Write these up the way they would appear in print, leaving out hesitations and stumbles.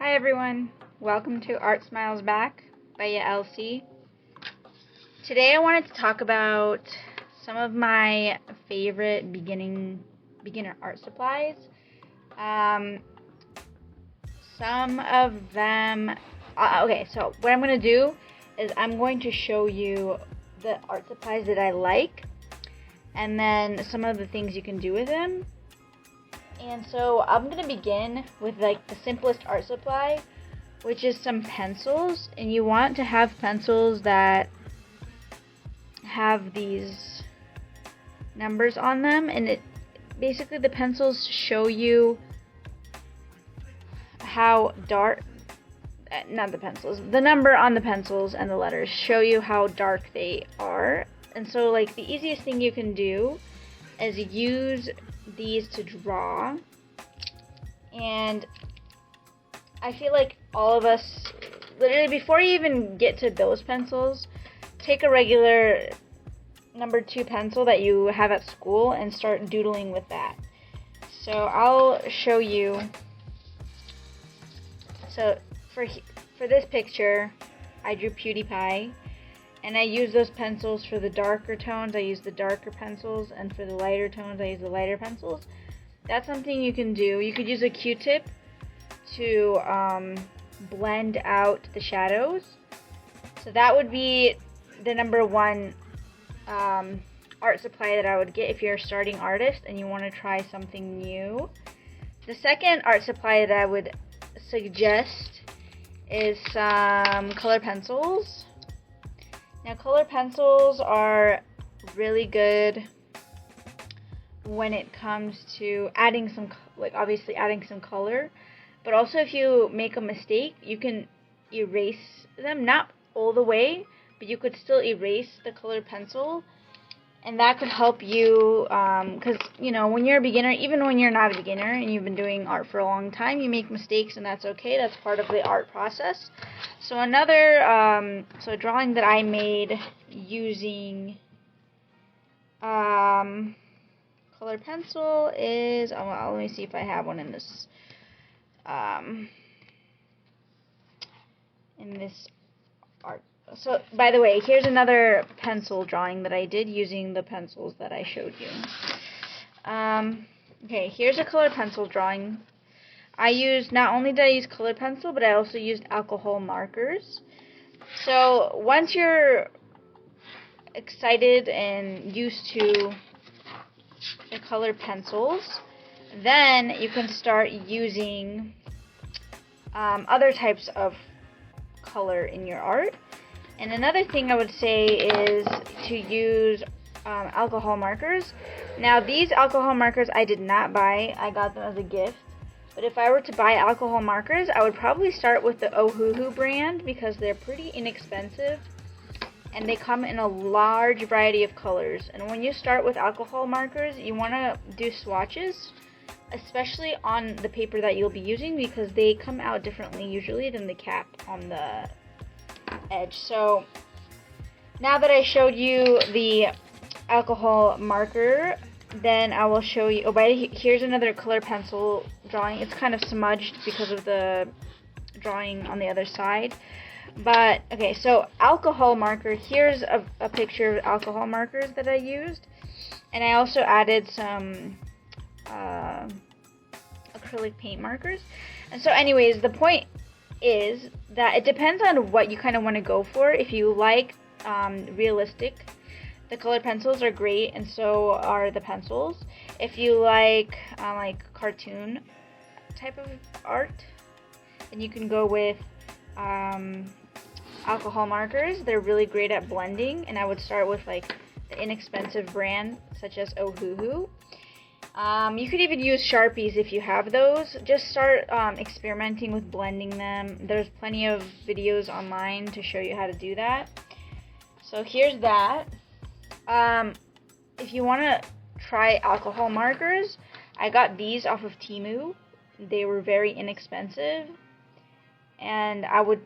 Hi everyone, welcome to Art Smiles Back by Elsie. Today I wanted to talk about some of my favorite beginner art supplies. Some of them, okay, so what I'm going to do is I'm going to show you the art supplies that I like and then some of the things you can do with them. And so I'm going to begin with like the simplest art supply, which is some pencils. And you want to have pencils that have these numbers on them. And basically the pencils show you how dark, not the pencils, the number on the pencils and the letters show you how dark they are. And so like the easiest thing you can do is use these to draw. And I feel like all of us, literally before you even get to those pencils, take a regular number 2 pencil that you have at school and start doodling with that. So I'll show you. So for this picture, I drew PewDiePie. And I use those pencils for the darker tones. I use the darker pencils, and for the lighter tones, I use the lighter pencils. That's something you can do. You could use a Q-tip to blend out the shadows. So that would be the number 1 art supply that I would get if you're a starting artist and you want to try something new. The second art supply that I would suggest is some color pencils. Now, color pencils are really good when it comes to adding some, obviously adding some color, but also if you make a mistake, you can erase them, not all the way, but you could still erase the colored pencil, and that could help you, because, you know, when you're a beginner, even when you're not a beginner and you've been doing art for a long time, you make mistakes, and that's okay. That's part of the art process. So another, so a drawing that I made using colored pencil is, well, let me see if I have one in this, art. So, by the way, here's another pencil drawing that I did using the pencils that I showed you. Okay, here's a colored pencil drawing. Not only did I use colored pencil, but I also used alcohol markers. So, once you're excited and used to the colored pencils, then you can start using other types of color in your art. And another thing I would say is to use alcohol markers. Now, these alcohol markers I did not buy. I got them as a gift. But if I were to buy alcohol markers, I would probably start with the Ohuhu brand because they're pretty inexpensive. And they come in a large variety of colors. And when you start with alcohol markers, you want to do swatches, especially on the paper that you'll be using, because they come out differently usually than the cap on the edge. So now that I showed you the alcohol marker, then I will show you, here's another color pencil drawing. It's kind of smudged because of the drawing on the other side. But, okay, so alcohol marker, here's a picture of alcohol markers that I used. And I also added some acrylic paint markers. And so anyways, the point is that it depends on what you kind of want to go for. If you like realistic, the colored pencils are great, and so are the pencils. If you like cartoon type of art, then you can go with alcohol markers. They're really great at blending, and I would start with like the inexpensive brand such as Ohuhu. You could even use Sharpies if you have those. Just start experimenting with blending them. There's plenty of videos online to show you how to do that. So here's that. If you want to try alcohol markers, I got these off of Temu. They were very inexpensive, and I would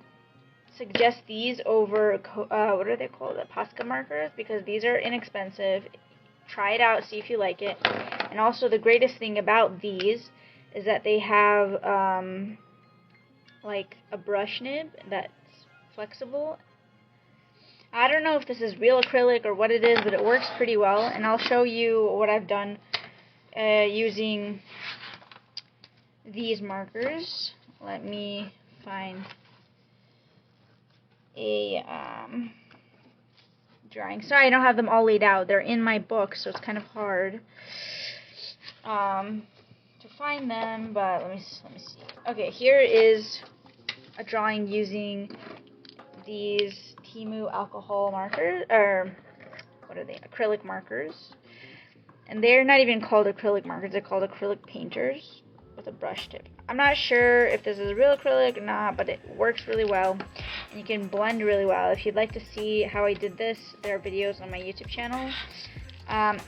suggest these over what are they called, the Posca markers, because these are inexpensive. Try it out, see if you like it. And also the greatest thing about these is that they have like a brush nib that's flexible. I don't know if this is real acrylic or what it is, but it works pretty well, and I'll show you what I've done using these markers. Let me find a drawing. Sorry, I don't have them all laid out. They're in my book, so it's kind of hard to find them, but let me see. Okay, here is a drawing using these Temu alcohol markers, or what are they? Acrylic markers. And they're not even called acrylic markers, they're called acrylic painters with a brush tip. I'm not sure if this is real acrylic or not, but it works really well, and you can blend really well. If you'd like to see how I did this, there are videos on my YouTube channel.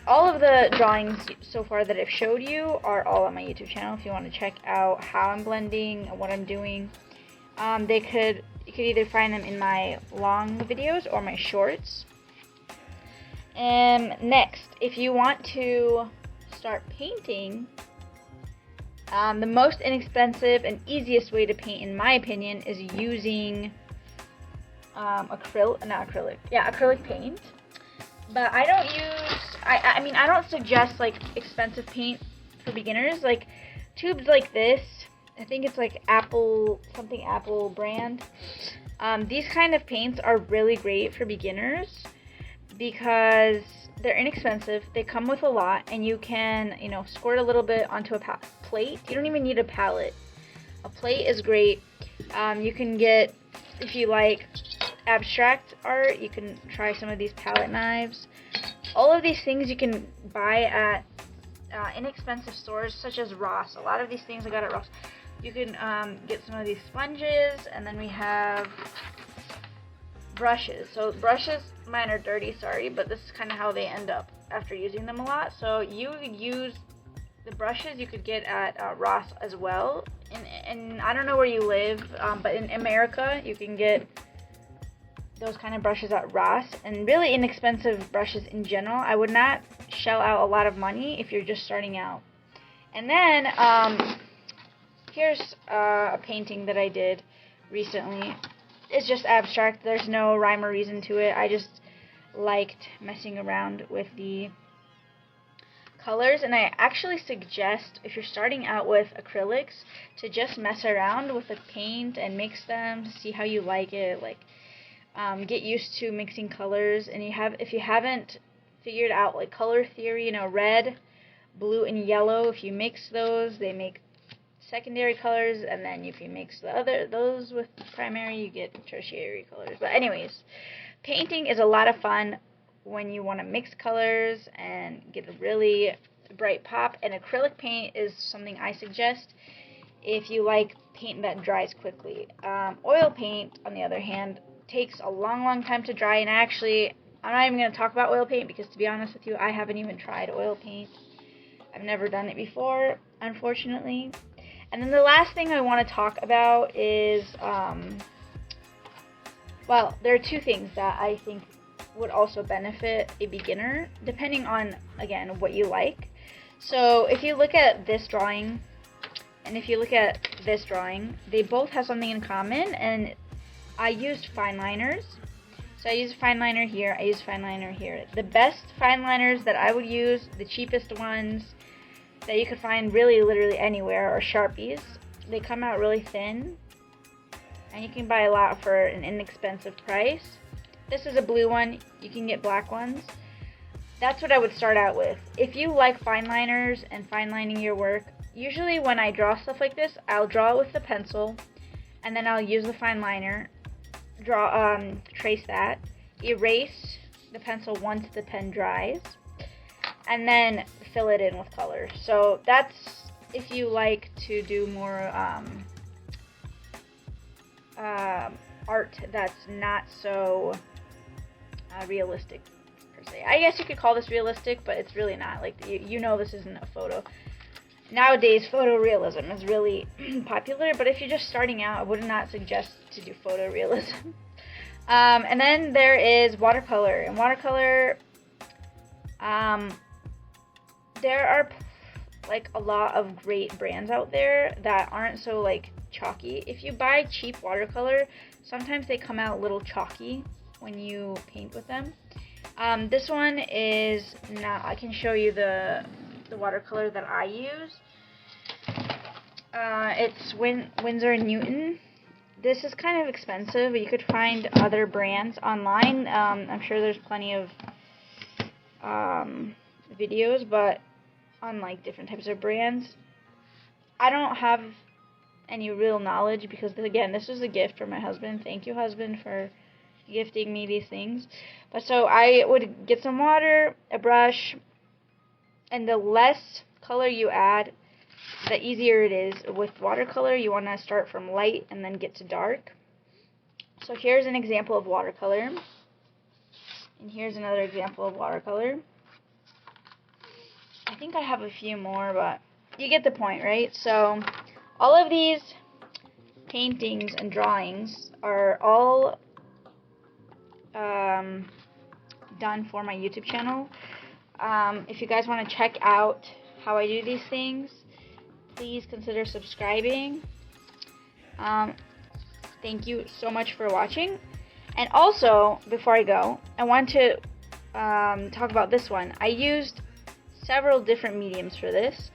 All of the drawings so far that I've showed you are all on my YouTube channel if you want to check out how I'm blending and what I'm doing. You could either find them in my long videos or my shorts. Next, if you want to start painting, the most inexpensive and easiest way to paint, in my opinion, is using acrylic paint. But I don't use, I don't suggest like expensive paint for beginners. Like tubes like this, I think it's like Apple brand. These kind of paints are really great for beginners because they're inexpensive. They come with a lot, and you can, squirt a little bit onto a plate. You don't even need a palette. A plate is great. You can get, if you like abstract art, you can try some of these palette knives. All of these things you can buy at inexpensive stores such as Ross. A lot of these things I got at Ross. You can get some of these sponges, and then we have brushes. So brushes, mine are dirty, sorry, but this is kind of how they end up after using them a lot. So you could use the brushes you could get at Ross as well. And I don't know where you live, but in America you can get those kind of brushes at Ross, and really inexpensive brushes in general. I would not shell out a lot of money if you're just starting out. And then here's a painting that I did recently. It's just abstract. There's no rhyme or reason to it. I just liked messing around with the colors, and I actually suggest, if you're starting out with acrylics, to just mess around with the paint and mix them to see how you like it. Like get used to mixing colors, and if you haven't figured out like color theory, red, blue, and yellow, if you mix those, they make secondary colors, and then if you mix those with primary, you get tertiary colors. But anyways, painting is a lot of fun when you want to mix colors and get a really bright pop, and acrylic paint is something I suggest if you like paint that dries quickly. Oil paint, on the other hand, takes a long time to dry, and I'm not even going to talk about oil paint because, to be honest with you, I haven't even tried oil paint. I've never done it before, unfortunately. And then the last thing I want to talk about is, there are two things that I think would also benefit a beginner, depending on, again, what you like. So if you look at this drawing, and if you look at this drawing, they both have something in common, and I used fine liners. So I used fine liner here, I used fine liner here. The best fine liners that I would use, the cheapest ones that you could find really literally anywhere, are Sharpies. They come out really thin, and you can buy a lot for an inexpensive price. This is a blue one. You can get black ones. That's what I would start out with. If you like fine liners and fine lining your work, usually when I draw stuff like this, I'll draw it with the pencil, and then I'll use the fine liner, trace that, erase the pencil once the pen dries, and then fill it in with color. So that's if you like to do more art that's not so realistic per se. I guess you could call this realistic, but it's really not. Like, this isn't a photo. Nowadays, photorealism is really popular, but if you're just starting out, I would not suggest to do photorealism. And then there is watercolor. And watercolor, there are like a lot of great brands out there that aren't so like chalky. If you buy cheap watercolor, sometimes they come out a little chalky when you paint with them. This one is not. I can show you the watercolor that I use. It's Winsor & Newton. This is kind of expensive. You could find other brands online. I'm sure there's plenty of videos, but on like different types of brands. I don't have any real knowledge because, again, this was a gift from my husband. Thank you, husband, for gifting me these things. But so I would get some water, a brush, and the less color you add, the easier it is. With watercolor, you want to start from light and then get to dark. So here's an example of watercolor. And here's another example of watercolor. I think I have a few more, but you get the point, right? So all of these paintings and drawings are all done for my YouTube channel. If you guys want to check out how I do these things, please consider subscribing. Thank you so much for watching. And also, before I go, I want to talk about this one. I used several different mediums for this.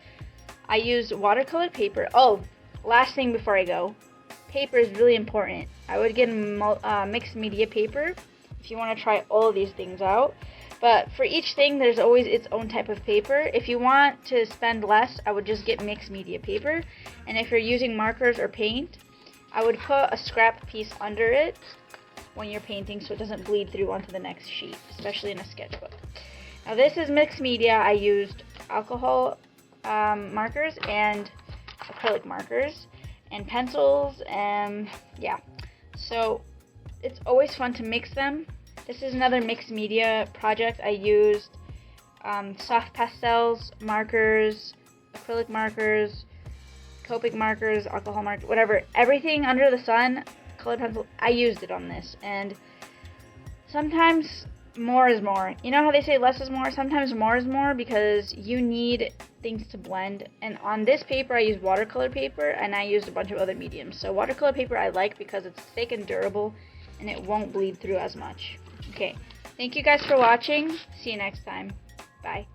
I used watercolor paper. Oh, last thing before I go. Paper is really important. I would get mixed media paper if you want to try all of these things out. But for each thing, there's always its own type of paper. If you want to spend less, I would just get mixed media paper. And if you're using markers or paint, I would put a scrap piece under it when you're painting so it doesn't bleed through onto the next sheet, especially in a sketchbook. Now this is mixed media. I used alcohol markers and acrylic markers and pencils, and yeah. So it's always fun to mix them. This is another mixed media project. I used soft pastels, markers, acrylic markers, Copic markers, alcohol markers, whatever. Everything under the sun, colored pencil, I used it on this. And sometimes more is more. You know how they say less is more? Sometimes more is more because you need things to blend. And on this paper, I used watercolor paper, and I used a bunch of other mediums. So watercolor paper I like because it's thick and durable, and it won't bleed through as much. Okay, thank you guys for watching. See you next time. Bye.